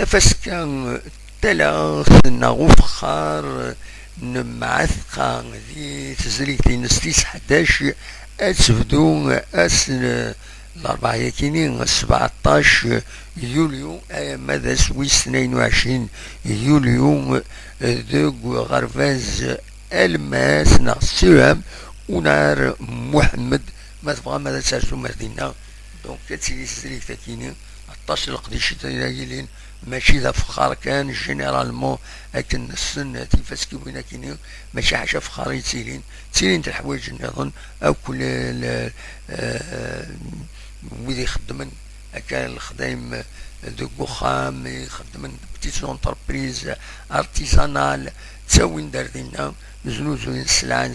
تفسكا تلا نغوف خار نمعثقا ذي تزريتي نستيس 11 أتفدو أسن الأربعة كينين 17 يوليو ماذا سويس 22 يوليو ذو غرفاز الماس نغسيهم ونار محمد ما تبغى ماذا تسرسو مدينة دونك كتسيلي سريك تاكيني 11 القديش تايلين ماشي ذا فخار كان جينيرالمون لكن السن تيفاس كيوينا كيني ماشي حاجه فخار تسيلين الحوايج نظن او كل ويدي يخدمن كان الخدايم دو بوخام يخدمن بتيت اونتربريز ارتيزانال تساوين داردينا زنوزوين السلعة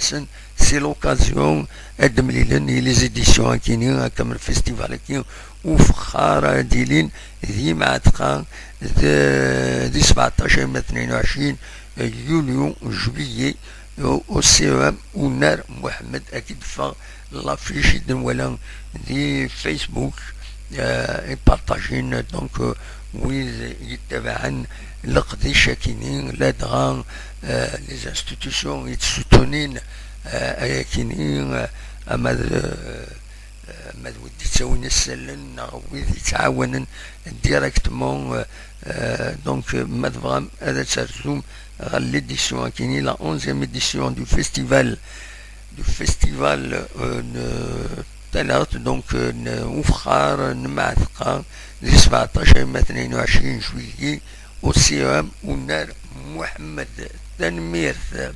سي لوكازيون ادم ليلن لي زيديسيون كيني هكا من الفيستيفال كي وفخارة ديلين ذي معتقا ذي 17 من 22 يوليو جويي او سي ام ونار محمد اكيد فا لافيش ولا ذي فيسبوك يبارطاجين دونك ويز يتبعن القديشة كينين لا دغان لي انستيتيوشن يتسوتونين كينين اما ما ودي تساوين السلن ويدي يتعاونن ديريكتمون دونك ما تبغى هذا ترزوم غا ليديسيون كاينين لا 11 اديسيون دو فيستيفال تلات دونك وفخار نمعثقا لي 17 من 22 جويلية و سي ام ونار محمد تنميرث